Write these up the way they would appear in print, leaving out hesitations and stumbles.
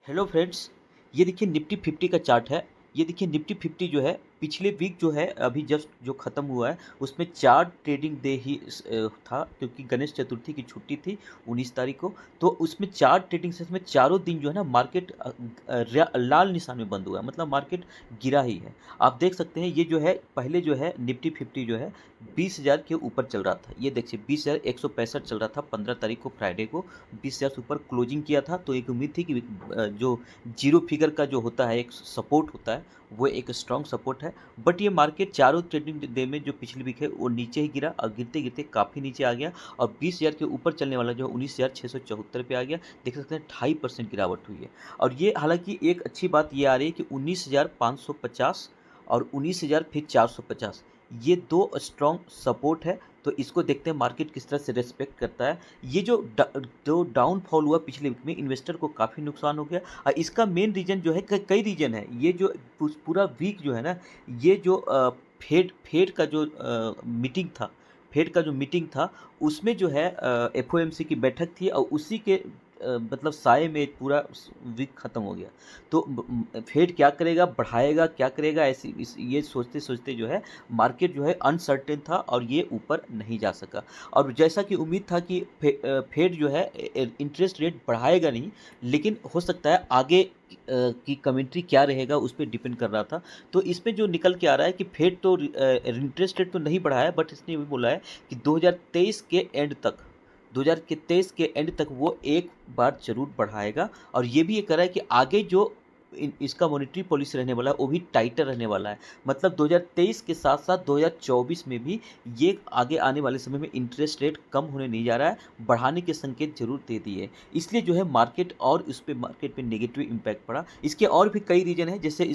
Hello friends. ये देखिए Nifty 50 का चार्ट है। ये देखिए निफ्टी 50 जो है पिछले वीक जो है अभी जस्ट जो ख़त्म हुआ है उसमें 4 ट्रेडिंग डे ही था, क्योंकि गणेश चतुर्थी की छुट्टी थी 19 तारीख को। तो उसमें 4 ट्रेडिंग सेशन में चारों दिन जो है ना मार्केट लाल निशान में बंद हुआ है, मतलब मार्केट गिरा ही है। आप देख सकते हैं ये जो है पहले जो है निफ्टी 50 जो है 20,000 के ऊपर चल रहा था। ये देखिए 20,165 चल रहा था 15 तारीख को, फ्राइडे को 20,000 से ऊपर क्लोजिंग किया था। तो एक उम्मीद थी कि जो जीरो फिगर का जो होता है एक सपोर्ट होता है, वो एक स्ट्रॉन्ग सपोर्ट है। बट ये मार्केट चारों ट्रेडिंग डे में जो पिछली वीक है वो नीचे ही गिरा और गिरते गिरते काफ़ी नीचे आ गया और 20,000 के ऊपर चलने वाला जो 19,674 पे आ गया। देख सकते हैं 2.5% गिरावट हुई है। और ये हालांकि एक अच्छी बात ये आ रही है कि 19,550 और 19,000 फिर 450, ये दो स्ट्रॉन्ग सपोर्ट है। तो इसको देखते हैं मार्केट किस तरह से रेस्पेक्ट करता है। ये जो डाउनफॉल हुआ पिछले वीक में, इन्वेस्टर को काफ़ी नुकसान हो गया। और इसका मेन रीज़न जो है, कई रीज़न है। ये जो पूरा वीक जो है ना, ये जो फेड फेड का जो मीटिंग था, फेड का जो मीटिंग था उसमें जो है एफओएमसी की बैठक थी और उसी के मतलब साए में पूरा वीक ख़त्म हो गया। तो फेड क्या करेगा, बढ़ाएगा क्या करेगा, ऐसी ये सोचते सोचते जो है मार्केट जो है अनसर्टेन था और ये ऊपर नहीं जा सका। और जैसा कि उम्मीद था कि फेड जो है इंटरेस्ट रेट बढ़ाएगा नहीं, लेकिन हो सकता है आगे की कमेंट्री क्या रहेगा उस पर डिपेंड कर रहा था। तो इसमें जो निकल के आ रहा है कि फेड तो इंटरेस्ट रेट तो नहीं बढ़ाया, बट इसने भी बोला है कि 2023 के एंड तक, 2023 के एंड तक वो एक बार ज़रूर बढ़ाएगा। और ये भी ये कह रहा है कि आगे जो इसका मॉनेटरी पॉलिसी रहने वाला है वो भी टाइटर रहने वाला है। मतलब 2023 के साथ साथ 2024 में भी ये आगे आने वाले समय में इंटरेस्ट रेट कम होने नहीं जा रहा है, बढ़ाने के संकेत जरूर दे दिए। इसलिए जो है मार्केट और उस पर मार्केट पे नेगेटिव इम्पैक्ट पड़ा। इसके और भी कई रीजन है, जैसे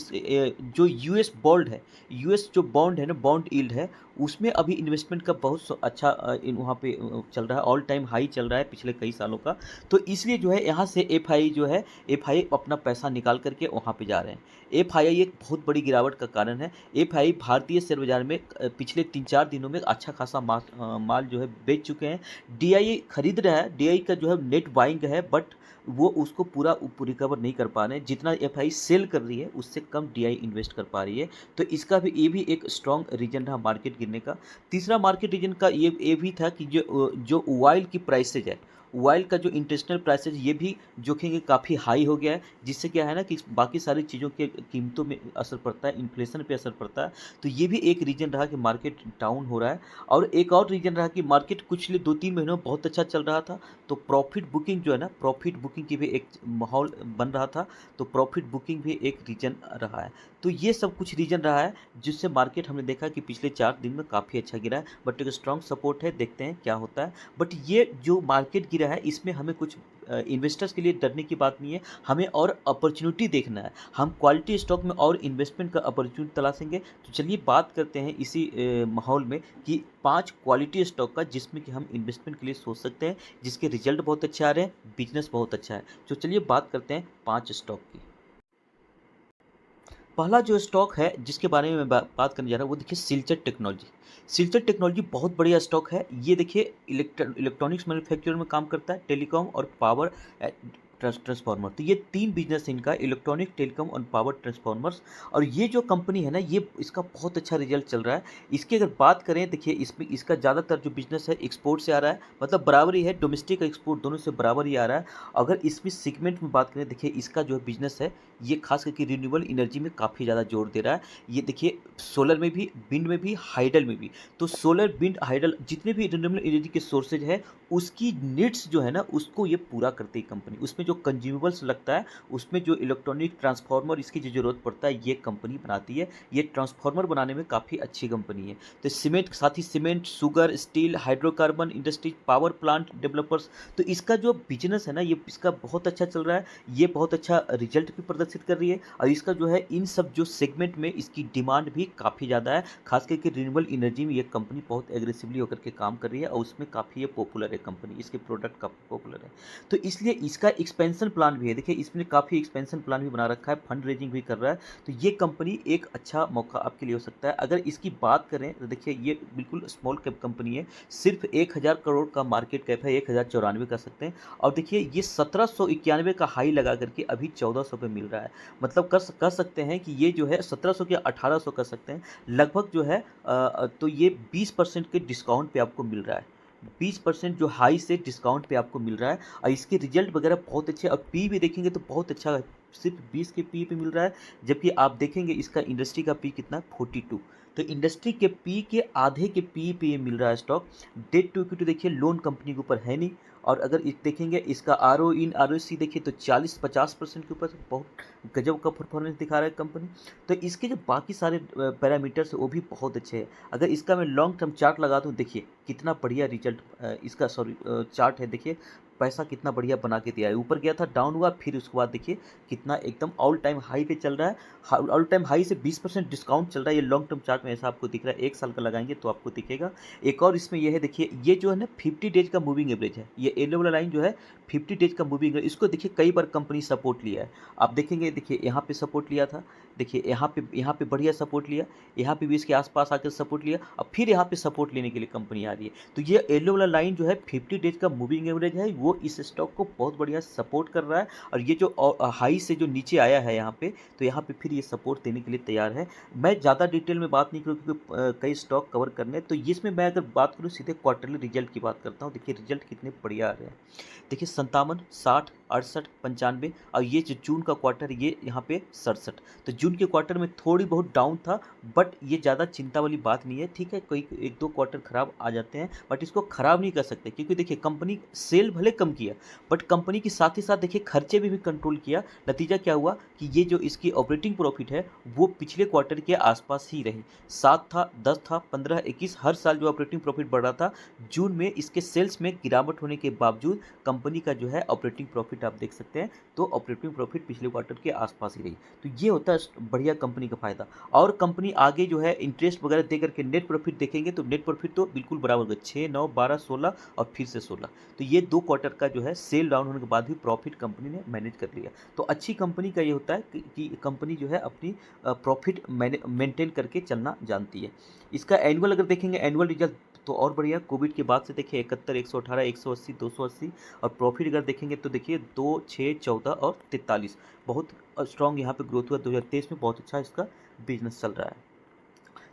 जो यूएस बॉन्ड है, यूएस जो बॉन्ड है ना, बॉन्ड यील्ड है, उसमें अभी इन्वेस्टमेंट का बहुत अच्छा वहाँ पे चल रहा है, ऑल टाइम हाई चल रहा है पिछले कई सालों का। तो इसलिए जो है यहाँ से एफआई जो है, एफआई अपना पैसा निकाल करके वहाँ पे जा रहे हैं। एफआई एक बहुत बड़ी गिरावट का कारण है। एफआई भारतीय शेयर बाजार में पिछले 3-4 दिनों में अच्छा खासा माल जो है बेच चुके हैं। डीआई खरीद रहा है, डीआई का जो है नेट बाइंग है, बट वो उसको पूरा रिकवर नहीं कर पा रहे हैं। जितना एफआई सेल कर रही है उससे कम डीआई इन्वेस्ट कर पा रही है। तो इसका भी ये भी एक स्ट्रॉन्ग रीजन रहा मार्केट गिरने का। तीसरा मार्केट रीजन का ये भी था कि जो ऑयल की प्राइसेज है, ऑयल का जो इंटरनेशनल प्राइसेज ये भी जोखिम के काफ़ी हाई हो गया है, जिससे क्या है ना कि बाकी सारी चीज़ों के कीमतों में असर पड़ता है, इन्फ्लेशन पे असर पड़ता है। तो ये भी एक रीज़न रहा कि मार्केट डाउन हो रहा है। और एक और रीज़न रहा कि मार्केट पिछले 2-3 महीनों में बहुत अच्छा चल रहा था, तो प्रॉफिट बुकिंग जो है ना, प्रॉफिट बुकिंग की भी एक माहौल बन रहा था। तो प्रॉफिट बुकिंग भी एक रीज़न रहा है। तो ये सब कुछ रीज़न रहा है जिससे मार्केट हमने देखा कि पिछले 4 दिन में काफ़ी अच्छा गिरा है, बट एक स्ट्रॉन्ग सपोर्ट है, देखते हैं क्या होता है। बट ये जो मार्केट गिरा है इसमें हमें कुछ इन्वेस्टर्स के लिए डरने की बात नहीं है, हमें और अपॉर्चुनिटी देखना है। हम क्वालिटी स्टॉक में और इन्वेस्टमेंट का अपॉर्चुनिटी तलाशेंगे। तो चलिए बात करते हैं इसी माहौल में कि 5 क्वालिटी स्टॉक का जिसमें कि हम इन्वेस्टमेंट के लिए सोच सकते हैं, जिसके रिजल्ट बहुत अच्छे आ रहे हैं, बिजनेस बहुत अच्छा है। तो चलिए बात करते हैं 5 स्टॉक की। पहला जो स्टॉक है जिसके बारे में मैं बात करने जा रहा हूँ वो देखिए सिलचर टेक्नोलॉजी। सिलचर टेक्नोलॉजी बहुत बढ़िया स्टॉक है। ये देखिए इलेक्ट्रॉनिक्स मैन्युफैक्चर में काम करता है, टेलीकॉम और पावर ट्रांसफार्मर। तो ये 3 बिजनेस है इनका, इलेक्ट्रॉनिक, टेलीकॉम और पावर ट्रांसफार्मर्स। और ये जो कंपनी है ना, ये इसका बहुत अच्छा रिजल्ट चल रहा है। इसकी अगर बात करें, देखिए इसमें इसका ज़्यादातर जो बिजनेस है एक्सपोर्ट से आ रहा है, मतलब बराबरी है, डोमेस्टिक और एक्सपोर्ट दोनों से बराबर ही आ रहा है। अगर इसमें सेगमेंट में बात करें, देखिए इसका जो बिजनेस है ये खास करके रिन्यूएबल एनर्जी में काफ़ी ज़्यादा जोर दे रहा है। ये देखिए सोलर में भी, विंड में भी, हाइडल में भी। तो सोलर, विंड, हाइडल जितने भी रिन्यूएबल एनर्जी के सोर्सेज है, उसकी नीड्स जो है ना उसको ये पूरा करती है कंपनी। उसमें जो कंज्यूमेबल्स लगता है, उसमें जो इलेक्ट्रॉनिक ट्रांसफार्मर इसकी जो ज़रूरत पड़ता है, ये कंपनी बनाती है। ये ट्रांसफार्मर बनाने में काफ़ी अच्छी कंपनी है। तो सीमेंट, साथ ही cement, sugar, steel, hydrocarbon industries, power plant developers. तो इसका जो बिजनेस है ना, ये इसका बहुत अच्छा चल रहा है। ये बहुत अच्छा रिजल्ट भी प्रदर्शित कर रही है। और इसका जो है इन सब जो सेगमेंट में इसकी डिमांड भी काफ़ी ज़्यादा है। खास करके रिन्यूएबल एनर्जी में ये कंपनी बहुत एग्रेसिवली होकर के काम कर रही है और उसमें काफ़ी ये पॉपुलर है कंपनी, इसके प्रोडक्ट काफ़ी पॉपुलर है। तो इसलिए इसका एक्सपेंशन प्लान भी है, देखिए इसमें काफ़ी एक्सपेंशन प्लान भी बना रखा है, फंड रेजिंग भी कर रहा है, तो ये कंपनी एक अच्छा मौका आपके लिए हो सकता है। अगर इसकी बात करें तो देखिए ये बिल्कुल स्मॉल कैप कंपनी है, सिर्फ 1000 करोड़ का मार्केट कैप है, 1094 कर सकते हैं, और देखिए ये 1791 का हाई लगा करके अभी 1400 पे मिल रहा है। मतलब कह सकते हैं कि ये जो है 1700 के 1800 कर सकते हैं, लगभग जो है तो ये 20% के डिस्काउंट पे आपको मिल रहा है। 20% जो हाई से डिस्काउंट पे आपको मिल रहा है, और इसके रिजल्ट वगैरह बहुत अच्छे, और पी भी देखेंगे तो बहुत अच्छा है, सिर्फ 20 के पी पे मिल रहा है, जबकि आप देखेंगे इसका इंडस्ट्री का पी कितना 42, तो इंडस्ट्री के पी के आधे के पी पे ये मिल रहा है स्टॉक। डेट टू इक्विटी देखिए लोन कंपनी के ऊपर है नहीं, और अगर देखेंगे इसका आर ओ इन आर ओ सी देखिए तो 40-50% के ऊपर बहुत गजब का परफॉर्मेंस दिखा रहा है कंपनी। तो इसके जो बाकी सारे पैरामीटर्स वो भी बहुत अच्छे हैं। अगर इसका मैं लॉन्ग टर्म चार्ट लगा दूँ, देखिए कितना बढ़िया रिजल्ट इसका सॉरी चार्ट है, देखिए पैसा कितना बढ़िया बना के दिया है, ऊपर गया था डाउन हुआ, फिर उसके बाद देखिए कितना एकदम ऑल टाइम हाई पे चल रहा है, ऑल टाइम हाई से 20% डिस्काउंट चल रहा है। ये लॉन्ग टर्म चार्ट में ऐसा आपको दिख रहा है, एक साल का लगाएंगे तो आपको दिखेगा। एक और इसमें ये है, देखिए ये जो है ना 50 डेज का मूविंग एवरेज है, ये येलो वाला लाइन जो है 50 डेज का मूविंग एवरेज, इसको देखिए कई बार कंपनी सपोर्ट लिया है। आप देखेंगे, देखिए यहाँ पे सपोर्ट लिया था, देखिए यहाँ पे बढ़िया सपोर्ट लिया, यहाँ पे भी इसके आसपास आकर सपोर्ट लिया, अब फिर यहाँ पे सपोर्ट लेने के लिए कंपनी आ रही है। तो ये येलो वाला लाइन जो है 50 डेज का मूविंग एवरेज है, वो इस स्टॉक को बहुत बढ़िया सपोर्ट कर रहा है, और ये जो हाई से जो नीचे आया है यहाँ पे, तो यहाँ पे फिर ये सपोर्ट देने के लिए तैयार है। मैं ज़्यादा डिटेल में बात नहीं करूँ क्योंकि कई स्टॉक कवर करने, तो इसमें मैं अगर बात करूँ सीधे क्वार्टरली रिजल्ट की बात करता हूँ। देखिए रिजल्ट कितने बढ़िया आ रहे हैं, देखिए 57, 60, 68, 95, और ये जो जून का क्वार्टर ये यहाँ पे 67। तो जून के क्वार्टर में थोड़ी बहुत डाउन था, बट ये ज़्यादा चिंता वाली बात नहीं है, ठीक है, कोई एक दो क्वार्टर खराब आ जाते हैं, बट इसको खराब नहीं कर सकते, क्योंकि देखिए कंपनी सेल भले कम किया, बट कंपनी के साथ ही साथ देखिए खर्चे भी कंट्रोल किया। नतीजा क्या हुआ कि ये जो इसकी ऑपरेटिंग प्रॉफिट है वो पिछले क्वार्टर के आसपास ही रही, 7 था, 10 था, 15, 21, हर साल जो ऑपरेटिंग प्रॉफिट बढ़ रहा था। जून में इसके सेल्स में गिरावट होने के बावजूद कंपनी का जो है ऑपरेटिंग प्रॉफिट आप देख सकते हैं, तो ऑपरेटिंग प्रॉफिट पिछले क्वार्टर के आसपास ही रही। तो ये होता है बढ़िया कंपनी का फायदा। और कंपनी आगे जो है इंटरेस्ट वगैरह दे करके नेट प्रॉफिट देखेंगे तो नेट प्रॉफिट तो बिल्कुल बराबर होगा, 6, 9, 12, 16 और फिर से 16। तो ये 2 क्वार्टर का जो है सेल डाउन होने के बाद भी प्रॉफिट कंपनी ने मैनेज कर लिया। तो अच्छी कंपनी का ये होता है कि कंपनी जो है अपनी प्रॉफिट मेंटेन करके चलना जानती है। इसका एनुअल अगर देखेंगे, एनुअल रिजल्ट तो और बढ़िया, कोविड के बाद से देखिए 71, 118, 180, 280, और प्रॉफिट अगर देखेंगे तो देखिए 2, 6, 14 और 43, बहुत स्ट्रॉन्ग यहाँ पे ग्रोथ हुआ। 2023 में बहुत अच्छा इसका बिजनेस चल रहा है।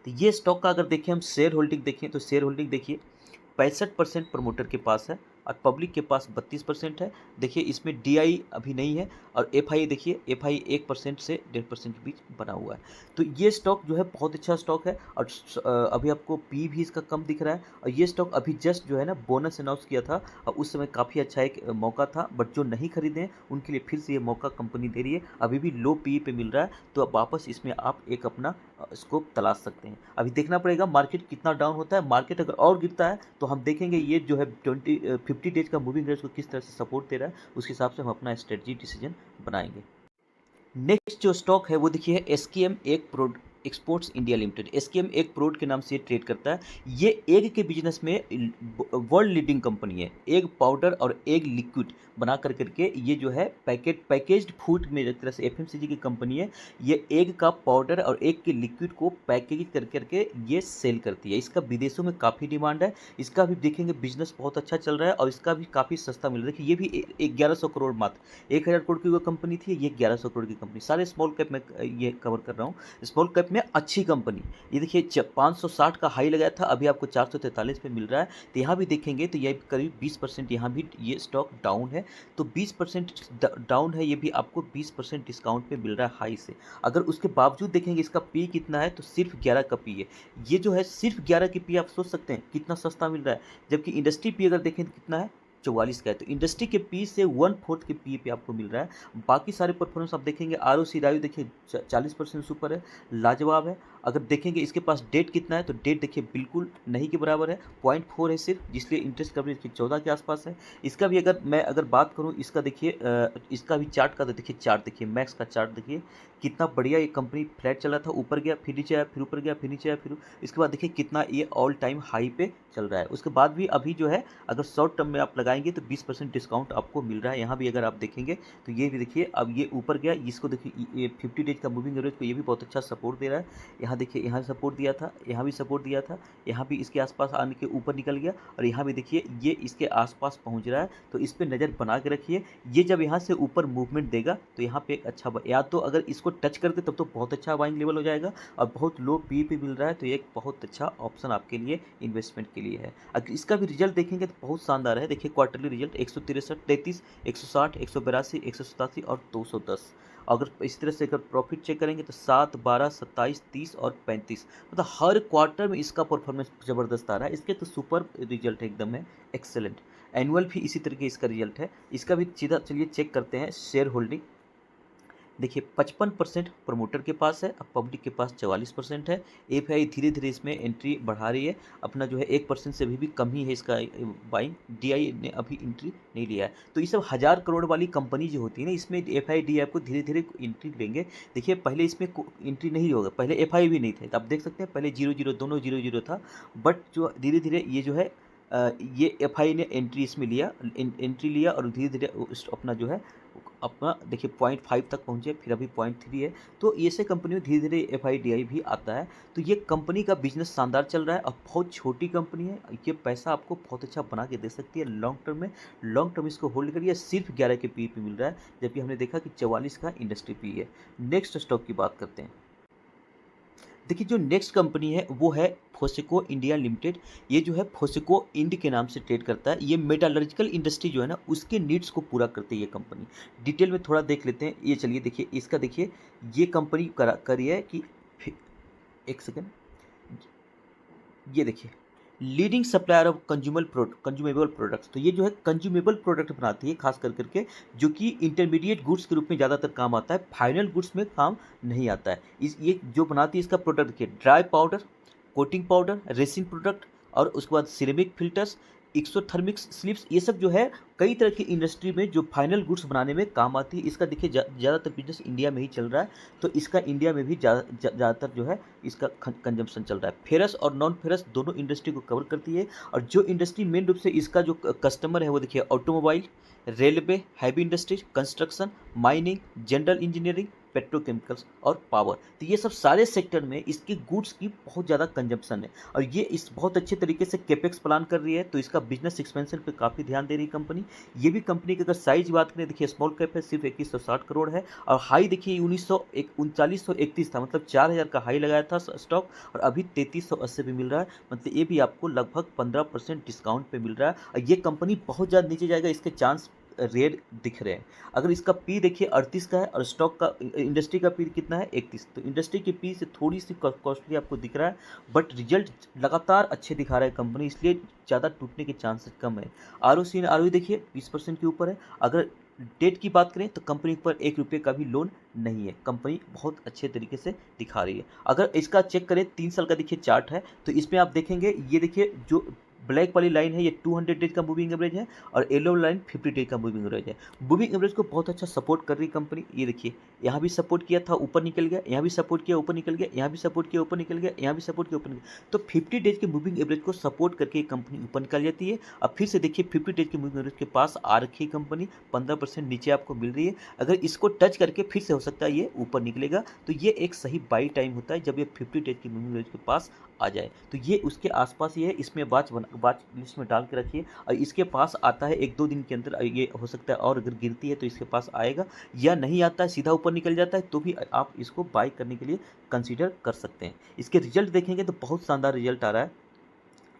तो ये स्टॉक का अगर देखें हम शेयर होल्डिंग देखें तो शेयर होल्डिंग देखिए 65% प्रमोटर के पास है, और पब्लिक के पास 32% है। देखिए इसमें डीआई अभी नहीं है, और एफआई देखिए, एफआई 1% से 1.5% के बीच बना हुआ है। तो ये स्टॉक जो है बहुत अच्छा स्टॉक है, और अभी आपको पी भी इसका कम दिख रहा है, और ये स्टॉक अभी जस्ट जो है ना बोनस अनाउंस किया था, और उस समय काफ़ी अच्छा एक मौका था, बट जो नहीं खरीदे हैं उनके लिए फिर से ये मौका कंपनी दे रही है। अभी भी लो पी पे मिल रहा है, तो अब वापस इसमें आप एक अपना स्कोप तलाश सकते हैं। अभी देखना पड़ेगा मार्केट कितना डाउन होता है, मार्केट अगर और गिरता है तो हम देखेंगे ये जो है 50 डेज का मूविंग एवरेज को किस तरह से सपोर्ट दे रहा है, उसके हिसाब से हम अपना स्ट्रेटजी डिसीजन बनाएंगे। नेक्स्ट जो स्टॉक है वो देखिए एसकेएम एक प्रोड एक्सपोर्ट्स इंडिया लिमिटेड, एसकेएम एक प्रोड के नाम से ट्रेड करता है। ये एग के बिजनेस में वर्ल्ड लीडिंग कंपनी है। एग पाउडर और एग लिक्विड बना कर करके ये जो है पैकेज्ड फूड में एक तरह से एफएमसीजी की कंपनी है। ये एग का पाउडर और एग के लिक्विड को पैकेज कर करके ये सेल करती है। इसका विदेशों में काफ़ी डिमांड है, इसका भी देखेंगे बिजनेस बहुत अच्छा चल रहा है, और इसका भी काफ़ी सस्ता मिल रहा है। देखिए ये भी 1100 करोड़, मात्र 1000 करोड़ की वो कंपनी थी, ये 1100 करोड़ की कंपनी। सारे स्मॉल कैप में ये कवर कर रहा हूँ, स्मॉल कैप में अच्छी कंपनी। ये देखिए 560 का हाई लगाया था, अभी आपको 443 पे मिल रहा है। तो यहाँ भी देखेंगे तो ये करीब 20% यहाँ भी ये स्टॉक डाउन है। तो 20% डाउन है, ये भी आपको 20% डिस्काउंट पे मिल रहा है हाई से। अगर उसके बावजूद देखेंगे इसका पी कितना है, तो सिर्फ 11 का पी है। ये जो है सिर्फ 11 की पी, आप सोच सकते हैं कितना सस्ता मिल रहा है, जबकि इंडस्ट्री पी अगर देखें तो कितना है, 44 का है। तो इंडस्ट्री के पी से 1/4 के पी पे आपको मिल रहा है। बाकी सारे परफॉर्मेंस आप देखेंगे, आर ओ सी रायु देखिए 40% से ऊपर है, लाजवाब है। अगर देखेंगे इसके पास डेट कितना है, तो डेट देखिए बिल्कुल नहीं के बराबर है, 0.4 है सिर्फ, जिसलिए इंटरेस्ट कवरेज इसकी 14 के आसपास है। इसका भी अगर मैं बात करूँ, इसका देखिए इसका भी चार्ट का, तो देखिए चार्ट देखिए, मैक्स का चार्ट देखिए कितना बढ़िया। ये कंपनी फ्लैट चला था, ऊपर गया फिर नीचे आया, फिर ऊपर गया फिर नीचे आया, फिर इसके बाद देखिए कितना ये ऑल टाइम हाई पे चल रहा है। उसके बाद भी अभी जो है अगर शॉर्ट टर्म में आप लगाएँगे तो 20% डिस्काउंट आपको मिल रहा है। यहाँ भी अगर आप देखेंगे तो ये भी देखिए अब ये ऊपर गया, इसको देखिए ये 50 डेज का मूविंग एवरेज को ये भी बहुत अच्छा सपोर्ट दे रहा है। यहाँ देखिए यहाँ सपोर्ट दिया था, यहाँ भी सपोर्ट दिया था, यहाँ भी इसके आस-पास आने के ऊपर निकल गया और यहाँ भी देखिए ये इसके आस-पास पहुँच रहा है, तो इस पे नज़र बना के रखिए। ये जब यहाँ से ऊपर मूवमेंट देगा तो यहाँ पे एक अच्छा या तो अगर इसको टच कर दे तब तो बहुत अच्छा बाइंग लेवल हो जाएगा और बहुत लो पी पे मिल रहा है, तो ये एक बहुत अच्छा ऑप्शन आपके लिए इन्वेस्टमेंट के लिए है। अगर इसका भी रिजल्ट देखेंगे तो बहुत शानदार है। देखिए क्वार्टरली रिजल्ट 163, 33, 160, 182, 187 और 210। अगर इस तरह से अगर प्रॉफिट चेक करेंगे तो 7, 12, 27, 30 और 35, मतलब हर क्वार्टर में इसका परफॉर्मेंस ज़बरदस्त आ रहा है। इसके तो सुपर रिजल्ट एकदम है, एक्सेलेंट। एनुअल भी इसी तरह के इसका रिजल्ट है। इसका भी सीधा चलिए चेक करते हैं शेयर होल्डिंग। देखिए 55% प्रमोटर के पास है, अब पब्लिक के पास 44% है। एफआई धीरे धीरे इसमें एंट्री बढ़ा रही है, अपना जो है 1% से भी कम ही है इसका बाइंग। डीआई ने अभी एंट्री नहीं लिया है। तो ये सब 1000 करोड़ वाली कंपनी जो होती है ना, इसमें एफआई डीआई को धीरे धीरे एंट्री लेंगे। देखिए पहले इसमें एंट्री नहीं होगा, पहले एफआई भी नहीं थे, तो आप देख सकते हैं पहले 00 दोनों 00 था, बट जो धीरे धीरे ये जो है ये एफआई ने एंट्री इसमें लिया, एंट्री लिया और धीरे धीरे अपना जो है अपना देखिए 0.5 तक पहुँचे, फिर अभी 0.3 है। तो ऐसे कंपनी में धीरे धीरे एफआईडीआई भी आता है। तो ये कंपनी का बिजनेस शानदार चल रहा है और बहुत छोटी कंपनी है, ये पैसा आपको बहुत अच्छा बना के दे सकती है लॉन्ग टर्म में। लॉन्ग टर्म इसको होल्ड करिए, सिर्फ 11 के पी पे मिल रहा है, जबकि हमने देखा कि 44 का इंडस्ट्री पी है। नेक्स्ट स्टॉक की बात करते हैं। देखिए जो नेक्स्ट कंपनी है वो है फोसेको इंडिया लिमिटेड। ये जो है फोसेको इंड के नाम से ट्रेड करता है। ये मेटालर्जिकल इंडस्ट्री जो है ना उसके नीड्स को पूरा करती है ये कंपनी। डिटेल में थोड़ा देख लेते हैं। ये चलिए देखिए इसका देखिए ये कंपनी करी है कि एक सेकेंड, ये देखिए leading supplier of consumable products. तो ये जो है कंज्यूमेबल प्रोडक्ट बनाती है खास कर करके, जो कि इंटरमीडिएट गुड्स के रूप में ज़्यादातर काम आता है, फाइनल गुड्स में काम नहीं आता है। इस ये जो बनाती है इसका प्रोडक्ट देखिए dry powder, coating powder, resin product और उसके बाद सिरेमिक फिल्टर्स, एक्सोथर्मिक स्लिप्स, ये सब जो है कई तरह की इंडस्ट्री में जो फाइनल गुड्स बनाने में काम आती है। इसका देखिए ज़्यादातर बिजनेस इंडिया में ही चल रहा है, तो इसका इंडिया में भी ज़्यादातर जो है इसका कंजम्पशन चल रहा है। फेरस और नॉन फेरस दोनों इंडस्ट्री को कवर करती है। और जो इंडस्ट्री मेन रूप से इसका जो कस्टमर है वो देखिए automobile, railway, heavy industries, construction, mining, general engineering, petrochemicals और पावर। तो ये सब सारे सेक्टर में इसकी गुड्स की बहुत ज़्यादा कंजम्पशन है और ये इस बहुत अच्छे तरीके से कैपेक्स प्लान कर रही है, तो इसका बिजनेस एक्सपेंशन पे काफ़ी ध्यान दे रही है कंपनी। ये भी कंपनी की अगर साइज बात करें देखिए स्मॉल कैप है, सिर्फ 2160 करोड़ है और हाई देखिए 3931 था, मतलब 4000 का हाई लगाया था स्टॉक और अभी 3380 पे मिल रहा है, मतलब ये भी आपको लगभग 15% डिस्काउंट पे मिल रहा है। और ये कंपनी बहुत ज़्यादा नीचे जाएगा इसके चांस रेयर दिख रहे हैं। अगर इसका पी देखिए 38 का है और स्टॉक का इंडस्ट्री का पी कितना है 31, तो इंडस्ट्री के पी से थोड़ी सी कॉस्टली आपको दिख रहा है, बट रिजल्ट लगातार अच्छे दिखा रहा है कंपनी, इसलिए ज़्यादा टूटने के चांसेस कम है। आरओसी एंड आरओई देखिए 20% के ऊपर है। अगर डेट की बात करें तो कंपनी पर 1 रुपये का भी लोन नहीं है, कंपनी बहुत अच्छे तरीके से दिखा रही है। अगर इसका चेक करें 3 साल का देखिए चार्ट है, तो इसमें आप देखेंगे ये देखिए जो ब्लैक वाली लाइन है ये 200 डेज का मूविंग एवरेज है और येलो लाइन 50 डेज का मूविंग एवरेज है। मूविंग एवरेज को बहुत अच्छा सपोर्ट कर रही कंपनी। ये देखिए यहाँ भी सपोर्ट किया था, ऊपर निकल गया, यहाँ भी सपोर्ट किया, ऊपर निकल गया, यहाँ भी सपोर्ट किया, ऊपर निकल गया, यहाँ भी सपोर्ट किया, ऊपर निकल गया। तो 50 डेज के मूविंग एवरेज को सपोर्ट करके कंपनी ऊपर निकल जाती है। अब फिर से देखिए 50 डेज के मूविंग एवरेज के पास आ रखी कंपनी, 15% नीचे आपको मिल रही है। अगर इसको टच करके फिर से हो सकता है ये ऊपर निकलेगा, तो ये एक सही बाई टाइम होता है जब ये 50 डेज की मूविंग एवरेज के पास आ जाए। तो ये उसके आसपास ही है, इसमें वाच लिस्ट में डाल के रखिए और इसके पास आता है 1-2 दिन के अंदर, ये हो सकता है और अगर गिरती है तो इसके पास आएगा, या नहीं आता है सीधा ऊपर निकल जाता है तो भी आप इसको बाय करने के लिए कंसीडर कर सकते हैं। इसके रिजल्ट देखेंगे तो बहुत शानदार रिजल्ट आ रहा है।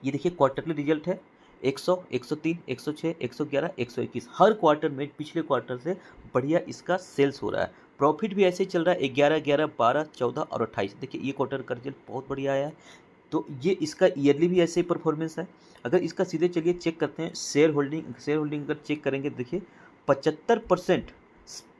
ये देखिए क्वार्टरली रिजल्ट है 100, 103, 106, 111, 121, हर क्वार्टर में पिछले क्वार्टर से बढ़िया इसका सेल्स हो रहा है। प्रॉफिट भी ऐसे ही चल रहा है 11, 11, 12, 14 और 28। देखिए ये क्वार्टर का रिजल्ट बहुत बढ़िया आया है। तो ये इसका ईयरली भी ऐसे ही परफॉर्मेंस है। अगर इसका सीधे चलिए चेक करते हैं शेयर होल्डिंग अगर चेक करेंगे देखिए 75%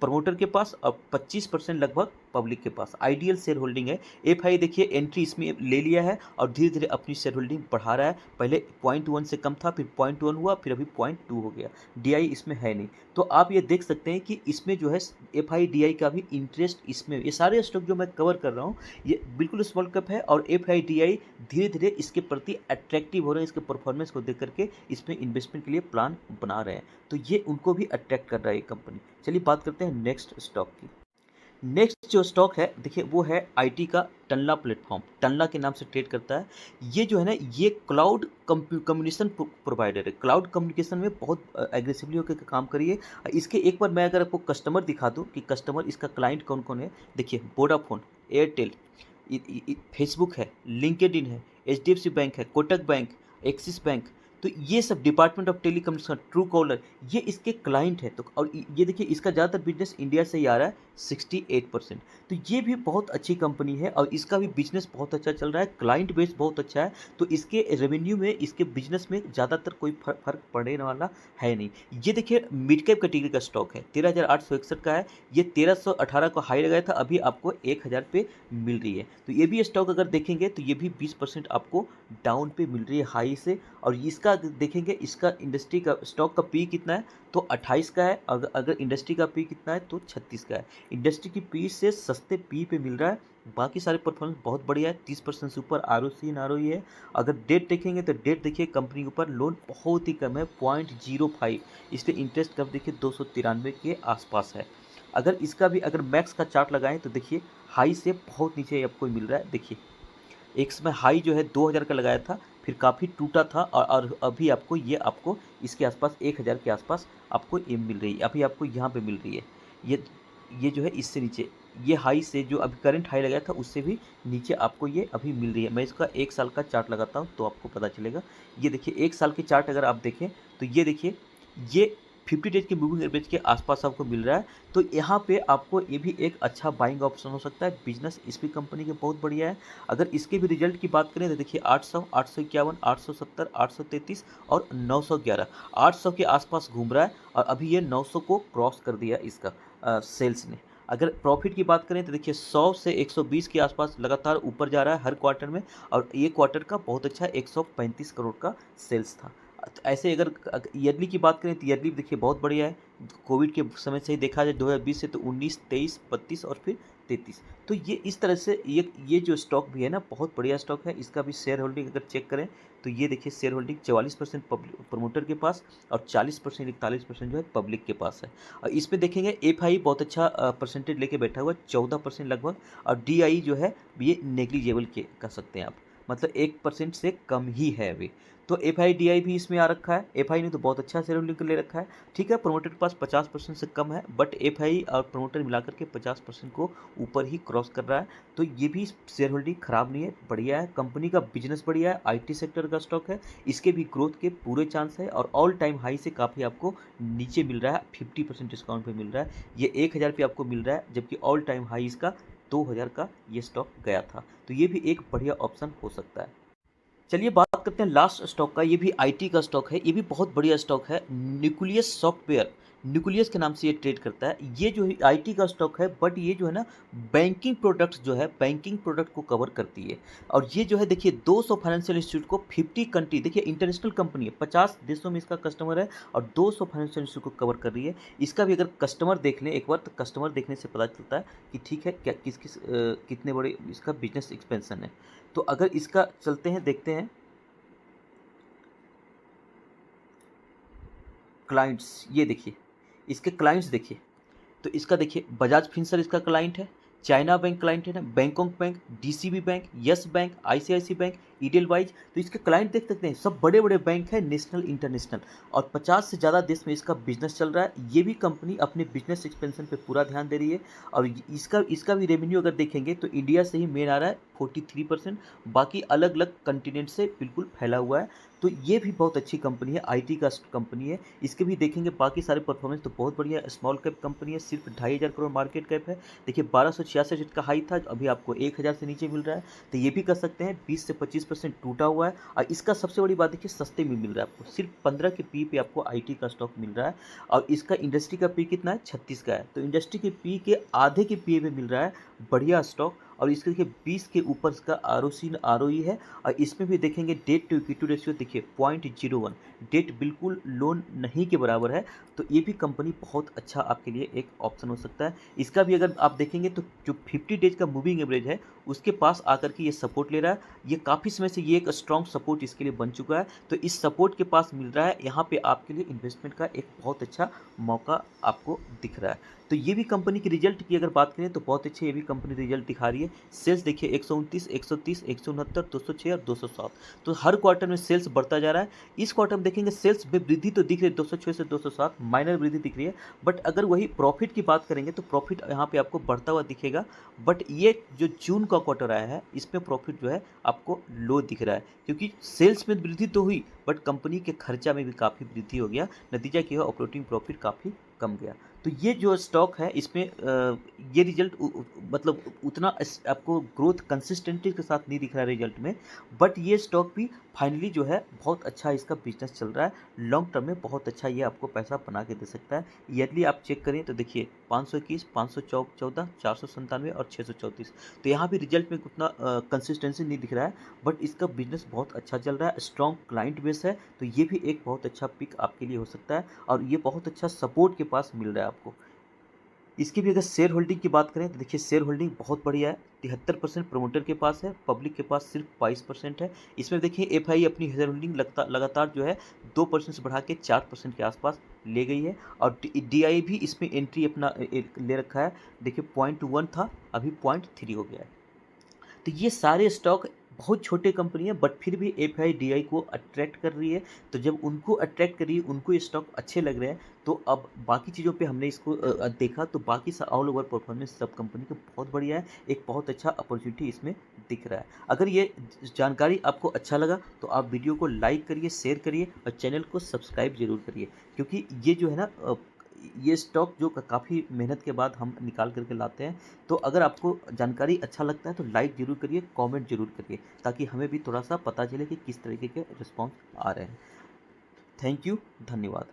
प्रमोटर के पास और 25% लगभग पब्लिक के पास। आइडियल शेयर होल्डिंग है। एफआई देखिए एंट्री इसमें ले लिया है और धीरे धीरे अपनी शेयर होल्डिंग बढ़ा रहा है। पहले 0.1 से कम था, फिर 0.1 हुआ, फिर अभी 0.2 हो गया। डीआई इसमें है नहीं, तो आप ये देख सकते हैं कि इसमें जो है एफआई डीआई का भी इंटरेस्ट इसमें, ये सारे स्टॉक जो मैं कवर कर रहा हूँ ये बिल्कुल स्मॉल कैप है और एफआई डीआई धीरे धीरे इसके प्रति अट्रैक्टिव हो रहे हैं। इसके परफॉर्मेंस को देख करके इसमें इन्वेस्टमेंट के लिए प्लान बना रहे हैं, तो ये उनको भी अट्रैक्ट कर रहा है ये कंपनी। चलिए बात करते हैं नेक्स्ट स्टॉक की। नेक्स्ट जो स्टॉक है देखिए वो है आईटी का टनला प्लेटफॉर्म। टनला के नाम से ट्रेड करता है। ये जो है ना ये क्लाउड कम्युनिकेशन प्रोवाइडर है। क्लाउड कम्युनिकेशन में बहुत एग्रेसिवली होकर काम करिए। इसके एक बार मैं अगर आपको कस्टमर दिखा दूँ कि कस्टमर इसका क्लाइंट कौन कौन है, देखिए वोडाफोन, एयरटेल, फेसबुक है, लिंक्डइन है, एचडीएफसी बैंक है, कोटक बैंक, एक्सिस बैंक, तो ये सब department of telecommunication, true collar, ये इसके क्लाइंट है। तो और ये देखिए इसका ज़्यादातर बिजनेस इंडिया से ही आ रहा है 68%। तो ये भी बहुत अच्छी कंपनी है और इसका भी बिजनेस बहुत अच्छा चल रहा है, क्लाइंट बेस बहुत अच्छा है। तो इसके रेवेन्यू में, इसके बिजनेस में ज़्यादातर कोई फर्क पड़ने वाला है नहीं। ये देखिए मिड कैप कैटेगरी का स्टॉक है, 13,861 का है। ये 1318 को हाई लगाया था, अभी आपको 1000 पे मिल रही है। तो ये भी स्टॉक अगर देखेंगे तो ये भी 20% आपको डाउन पे मिल रही है हाई से। और इसका देखेंगे, इसका इंडस्ट्री का स्टॉक का पी कितना है तो 28 का है। अगर इंडस्ट्री का पी कितना है तो 36 का है। इंडस्ट्री की पी से सस्ते पी पे मिल रहा है। बाकी सारे परफॉर्मेंस बहुत बढ़िया है, 30% से ऊपर आरओसी एंड आरओई है। अगर डेट देखेंगे तो डेट देखिए कंपनी के ऊपर लोन बहुत ही कम है, 0.05, इसलिए इंटरेस्ट कब देखिए 293 के आसपास है। अगर इसका भी अगर मैक्स का चार्ट लगाएं तो देखिए हाई से बहुत नीचे आपको मिल रहा है। देखिए एक समय हाई जो है 2000 का लगाया था, फिर काफ़ी टूटा था और अभी आपको ये आपको इसके आसपास 1000 के आसपास आपको ये मिल रही है। अभी आपको यहाँ पे मिल रही है। ये जो है इससे नीचे, ये हाई से जो अभी करंट हाई लगाया था उससे भी नीचे आपको ये अभी मिल रही है। मैं इसका 1 साल का चार्ट लगाता हूँ तो आपको पता चलेगा। ये देखिए 1 साल के चार्ट अगर आप देखें तो ये देखिए ये 50 डेज के मूविंग एवरेज के आसपास आपको मिल रहा है। तो यहाँ पे आपको ये भी एक अच्छा बाइंग ऑप्शन हो सकता है। बिजनेस इस भी कंपनी के बहुत बढ़िया है। अगर इसके भी रिजल्ट की बात करें तो देखिए 800, 851, 870, 833 और 911, 800 के आसपास घूम रहा है और अभी ये 900 को क्रॉस कर दिया इसका सेल्स ने। अगर प्रॉफिट की बात करें तो देखिए 100 से 120 के आसपास लगातार ऊपर जा रहा है हर क्वार्टर में, और ये क्वार्टर का बहुत अच्छा 135 करोड़ का सेल्स था। तो ऐसे अगर ईयरली की बात करें तो ईयरली देखिए बहुत बढ़िया है। कोविड के समय से ही देखा जाए 2020 से तो 19, 23, 32 और फिर 33। तो ये इस तरह से ये जो स्टॉक भी है ना बहुत बढ़िया स्टॉक है। इसका भी शेयर होल्डिंग अगर चेक करें तो ये देखिए शेयर होल्डिंग 44% प्रमोटर के पास और 40%, 41% जो है पब्लिक के पास है। और इसमें देखेंगे एफआई बहुत अच्छा परसेंटेज लेके बैठा हुआ है, 14% लगभग। और डीआई जो है ये नेग्लिजेबल के कह सकते हैं आप, मतलब 1% से कम ही है अभी। तो एफआई डीआई भी इसमें आ रखा है। एफआई ने तो बहुत अच्छा शेयर होल्डिंग ले रखा है। ठीक है, प्रमोटर के पास 50% से कम है, बट एफआई और प्रमोटर मिलाकर के 50% को ऊपर ही क्रॉस कर रहा है। तो ये भी शेयर होल्डिंग खराब नहीं है, बढ़िया है। कंपनी का बिजनेस बढ़िया है, आईटी सेक्टर का स्टॉक है, इसके भी ग्रोथ के पूरे चांस है। और ऑल टाइम हाई से काफ़ी आपको नीचे मिल रहा है, 50% डिस्काउंट पे मिल रहा है। ये 1000 पे आपको मिल रहा है, जबकि ऑल टाइम हाई इसका 2000 का ये स्टॉक गया था। तो ये भी एक बढ़िया ऑप्शन हो सकता है। चलिए बात करते हैं लास्ट स्टॉक का। ये भी आईटी का स्टॉक है, ये भी बहुत बढ़िया स्टॉक है। न्यूक्लियस सॉफ्टवेयर, न्यूक्लियस के नाम से ये ट्रेड करता है। ये जो है आईटी का स्टॉक है, बट ये जो है ना बैंकिंग प्रोडक्ट्स जो है, बैंकिंग प्रोडक्ट को कवर करती है। और ये जो है देखिए 200 फाइनेंशियल इंस्टीट्यूट को 50 कंट्री, देखिए इंटरनेशनल कंपनी है, 50 देशों में इसका कस्टमर है और 200 फाइनेंशियल इंस्टीट्यूट को कवर कर रही है। इसका भी अगर कस्टमर देख लें एक बार तो कस्टमर देखने से पता चलता है कि ठीक है क्या कितने बड़े इसका बिजनेस एक्सपेंशन है। तो अगर इसका चलते हैं देखते हैं क्लाइंट्स, ये देखिए इसके क्लाइंट्स देखिए। तो इसका देखिए बजाज फिनसर्व इसका क्लाइंट है, चाइना बैंक क्लाइंट है ना, Bangkok bank, DCB bank, yes bank, ICICI bank, Edelweiss. तो इसके क्लाइंट देख सकते हैं सब बड़े बड़े बैंक हैं, नेशनल इंटरनेशनल, और 50 से ज़्यादा देश में इसका बिजनेस चल रहा है। ये भी कंपनी अपने बिजनेस एक्सपेंशन पे पूरा ध्यान दे रही है। और इसका भी रेवेन्यू अगर देखेंगे तो इंडिया से ही मेन आ रहा है 43%, बाकी अलग अलग कंटिनेंट से बिल्कुल फैला हुआ है। तो ये भी बहुत अच्छी कंपनी है, आईटी का कंपनी है। इसके भी देखेंगे बाकी सारे परफॉर्मेंस तो बहुत बढ़िया है। स्मॉल कैप कंपनी है, सिर्फ 2500 करोड़ मार्केट कैप है। देखिए 1266 का हाई था, अभी आपको 1000 से नीचे मिल रहा है। तो ये भी कर सकते हैं 20 से 25% 30% टूटा हुआ है और इसका सबसे बड़ी बात देखिए सस्ते में मिल रहा है आपको, सिर्फ 15 के पी पे आपको आईटी का स्टॉक मिल रहा है और इसका इंडस्ट्री का पी कितना है 36 का है, तो इंडस्ट्री के पी के आधे के पी में मिल रहा है बढ़िया स्टॉक। और इसके देखिए 20 के ऊपर इसका आरओसी आरओई है और इसमें भी देखेंगे डेट टू इक्विटी रेशियो देखिए 0.01, डेट बिल्कुल लोन नहीं के बराबर है, तो ये भी कंपनी बहुत अच्छा आपके लिए एक ऑप्शन हो सकता है। इसका भी अगर आप देखेंगे तो जो 50 डेज का मूविंग एवरेज है उसके पास आकर के ये सपोर्ट ले रहा है, ये काफ़ी समय से ये एक स्ट्रॉन्ग सपोर्ट इसके लिए बन चुका है, तो इस सपोर्ट के पास मिल रहा है, यहाँ पे आपके लिए इन्वेस्टमेंट का एक बहुत अच्छा मौका आपको दिख रहा है। तो ये भी कंपनी की रिजल्ट की अगर बात करें तो बहुत अच्छे ये भी कंपनी रिजल्ट दिखा रही है। सेल्स देखिए 129, 130, 169, 206 और 207, तो हर क्वार्टर में सेल्स बढ़ता जा रहा है। इस क्वार्टर में देखेंगे सेल्स में वृद्धि तो दिख रही है 206 से 207, माइनर वृद्धि दिख रही है, बट अगर वही प्रॉफिट की बात करेंगे तो प्रॉफिट यहाँ पे आपको बढ़ता हुआ दिखेगा। बट ये जो जून का क्वार्टर आया है इसमें प्रॉफिट जो है आपको लो दिख रहा है, क्योंकि सेल्स में वृद्धि तो हुई बट कंपनी के खर्चा में भी काफ़ी वृद्धि हो गया, नतीजा क्या है ऑपरेटिंग प्रॉफिट काफ़ी कम गया। तो ये जो स्टॉक है इसमें ये रिजल्ट मतलब उतना आपको ग्रोथ कंसिस्टेंसी के साथ नहीं दिख रहा है रिजल्ट में, बट ये स्टॉक भी फाइनली जो है बहुत अच्छा इसका बिजनेस चल रहा है, लॉन्ग टर्म में बहुत अच्छा ये आपको पैसा बना के दे सकता है। यदि आप चेक करें तो देखिए 521, 514, 497 और 634, तो यहाँ भी रिजल्ट में उतना कंसिस्टेंसी नहीं दिख रहा है, बट इसका बिजनेस बहुत अच्छा चल रहा है, स्ट्रॉन्ग क्लाइंट बेस है, तो ये भी एक बहुत अच्छा पिक आपके लिए हो सकता है और ये बहुत अच्छा सपोर्ट के पास मिल रहा है आपको। इसकी भी अगर शेयर होल्डिंग की बात करें तो देखिए शेयर होल्डिंग बहुत बढ़िया है, 73% प्रमोटर के पास है, पब्लिक के पास सिर्फ 22% है। इसमें देखिए एफआई अपनी शेयर होल्डिंग लगातार जो है 2% से बढ़ा के 4% के आसपास ले गई है और डीआई भी इसमें एंट्री अपना ले रखा है, देखिए 0.1 था अभी 0.3 हो गया है। तो ये सारे स्टॉक बहुत छोटे कंपनी है बट फिर भी एफआईडीआई को अट्रैक्ट कर रही है, तो जब उनको अट्रैक्ट कर रही है उनको ये स्टॉक अच्छे लग रहे हैं, तो अब बाकी चीज़ों पे हमने इसको देखा तो बाकी ऑल ओवर परफॉर्मेंस सब कंपनी का बहुत बढ़िया है, एक बहुत अच्छा अपॉर्चुनिटी इसमें दिख रहा है। अगर ये जानकारी आपको अच्छा लगा तो आप वीडियो को लाइक करिए, शेयर करिए और चैनल को सब्सक्राइब जरूर करिए, क्योंकि ये जो है ना ये स्टॉक जो काफ़ी मेहनत के बाद हम निकाल करके लाते हैं, तो अगर आपको जानकारी अच्छा लगता है तो लाइक ज़रूर करिए, कमेंट ज़रूर करिए, ताकि हमें भी थोड़ा सा पता चले कि किस तरीके के रिस्पॉन्स आ रहे हैं। थैंक यू, धन्यवाद।